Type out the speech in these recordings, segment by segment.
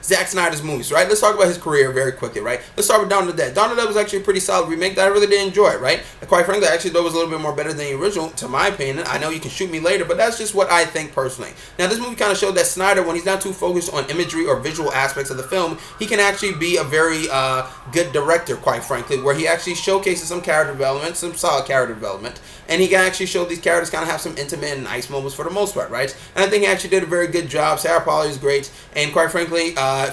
Zack Snyder's movies, right? Let's talk about his career very quickly, right? Let's start with Dawn of the Dead. Dawn of the Dead was actually a pretty solid remake that I really did enjoy, right? And quite frankly, I actually thought it was a little bit more better than the original, to my opinion. I know you can shoot me later, but that's just what I think personally. Now, this movie kind of showed that Snyder, when he's not too focused on imagery or visual aspects of the film, he can actually be a very good director, quite frankly, where he actually showcases some character development, some solid character development, and he can actually show these characters kind of have some intimate and nice moments for the most part, right? And I think he actually did a very good job. Sarah Polley is great, and quite frankly,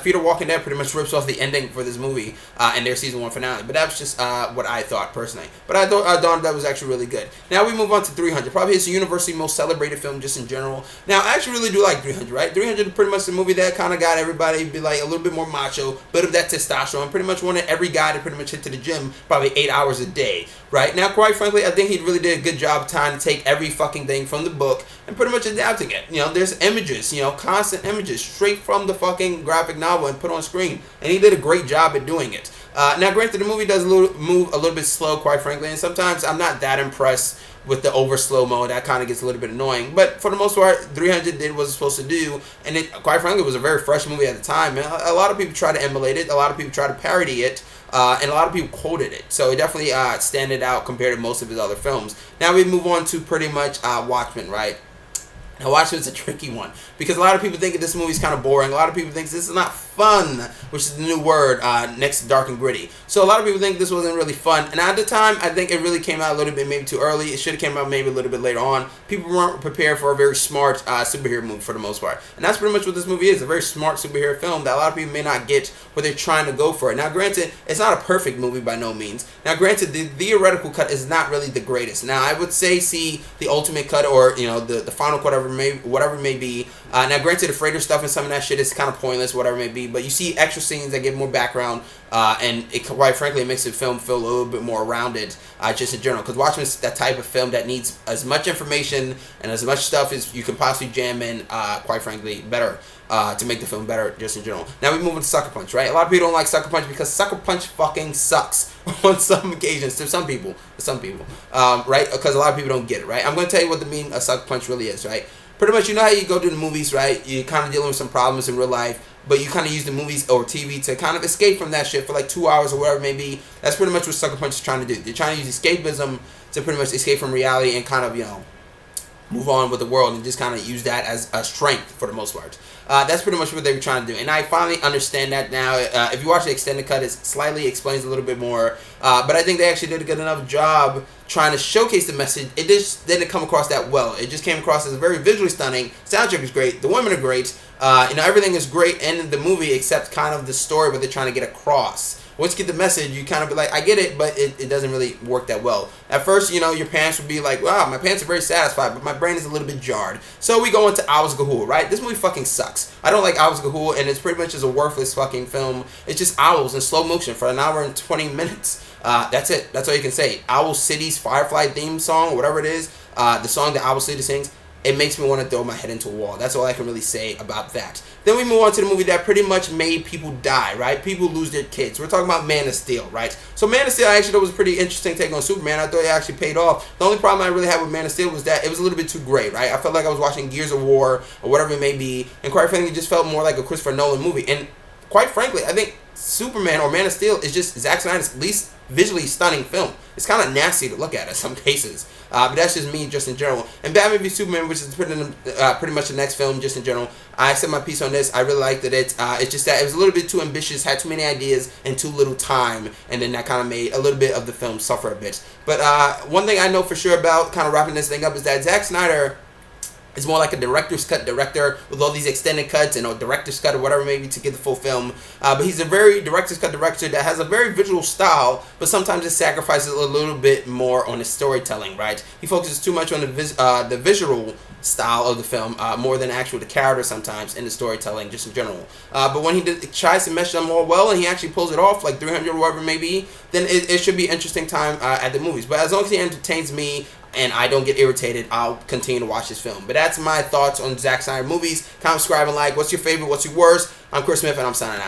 Peter Walking Dead pretty much rips off the ending for this movie in their season 1 finale. But that's just what I thought personally. But I thought Dawn of the Dead was actually really good. Now we move on to 300. Probably his universally most celebrated film just in general. Now I actually really do like 300, right? 300 is pretty much the movie that kind of got everybody to be like a little bit more macho, bit of that testosterone. Pretty much wanted every guy to pretty much hit to the gym probably 8 hours a day, right? Now quite frankly, I think he really did a good job trying to take every fucking thing from the book and pretty much adapting it. You know, there's images, you know, constant images straight from the fucking graphic novel and put on screen, and he did a great job at doing it. Now granted, the movie does move a little bit slow, quite frankly, and sometimes I'm not that impressed with the over slow-mo. That kind of gets a little bit annoying, but for the most part, 300 did what it's supposed to do, and it, quite frankly, was a very fresh movie at the time, and a lot of people try to emulate it, a lot of people try to parody it, and a lot of people quoted it, so it definitely standed out compared to most of his other films. Now we move on to pretty much Watchmen, right? Now, Watchmen's a tricky one because a lot of people think this movie's kind of boring. A lot of people think this is not fun, which is the new word next to dark and gritty. So a lot of people think this wasn't really fun. And at the time, I think it really came out a little bit maybe too early. It should have came out maybe a little bit later on. People weren't prepared for a very smart superhero movie for the most part. And that's pretty much what this movie is, a very smart superhero film that a lot of people may not get what they're trying to go for. Now, granted, it's not a perfect movie by no means. Now, granted, the theoretical cut is not really the greatest. Now, I would say see the ultimate cut or, you know, the final cut, whatever it may be. Now, granted, the freighter stuff and some of that shit is kind of pointless, whatever it may be, but you see extra scenes that give more background, and it, quite frankly, it makes the film feel a little bit more rounded, just in general. Because Watchmen's that type of film that needs as much information and as much stuff as you can possibly jam in, quite frankly, better. To make the film better, just in general. Now we move on to Sucker Punch, right? A lot of people don't like Sucker Punch because Sucker Punch fucking sucks on some occasions. To some people, right? Because a lot of people don't get it, right? I'm going to tell you what the meaning of Sucker Punch really is, right? Pretty much, you know how you go to the movies, right? You're kind of dealing with some problems in real life, but you kind of use the movies or TV to kind of escape from that shit for like 2 hours or whatever it may be. That's pretty much what Sucker Punch is trying to do. They're trying to use escapism to pretty much escape from reality and kind of, you know, move on with the world and just kind of use that as a strength for the most part. That's pretty much what they were trying to do. And I finally understand that now. If you watch the extended cut, it slightly explains a little bit more. But I think they actually did a good enough job trying to showcase the message. It just didn't come across that well. It just came across as very visually stunning. Soundtrack is great. The women are great. You know, everything is great in the movie except kind of the story what they're trying to get across. Once you get the message, you kind of be like, I get it, but it doesn't really work that well. At first, you know, your parents would be like, wow, my parents are very satisfied, but my brain is a little bit jarred. So we go into Owls Gahul, right? This movie fucking sucks. I don't like Owls Gahul, and it's pretty much just a worthless fucking film. It's just owls in slow motion for an hour and 20 minutes. That's it. That's all you can say. Owl City's Firefly theme song, whatever it is, the song that Owl City sings, it makes me want to throw my head into a wall. That's all I can really say about that. Then we move on to the movie that pretty much made people die, right? People lose their kids. We're talking about Man of Steel, right? So Man of Steel, I actually thought was a pretty interesting take on Superman. I thought it actually paid off. The only problem I really had with Man of Steel was that it was a little bit too gray, right? I felt like I was watching Gears of War or whatever it may be, and quite frankly, it just felt more like a Christopher Nolan movie. And quite frankly, I think Superman or Man of Steel is just Zack Snyder's least visually stunning film. It's kind of nasty to look at in some cases, but that's just me just in general. And Batman v Superman, which is pretty much the next film just in general, I said my piece on this. I really liked it. It's just that it was a little bit too ambitious, had too many ideas and too little time, and then that kind of made a little bit of the film suffer a bit. But one thing I know for sure about kind of wrapping this thing up is that Zack Snyder is more like a director's cut director with all these extended cuts and a director's cut or whatever maybe to get the full film. But he's a very director's cut director that has a very visual style, but sometimes it sacrifices a little bit more on the storytelling, right? He focuses too much on the visual style of the film more than actually the character sometimes in the storytelling just in general. But when he tries to mesh them all well and he actually pulls it off like 300 or whatever it may be, then it should be an interesting time at the movies. But as long as he entertains me and I don't get irritated, I'll continue to watch this film. But that's my thoughts on Zack Snyder movies. Comment, subscribe, and like. What's your favorite? What's your worst? I'm Chris Smith, and I'm signing out.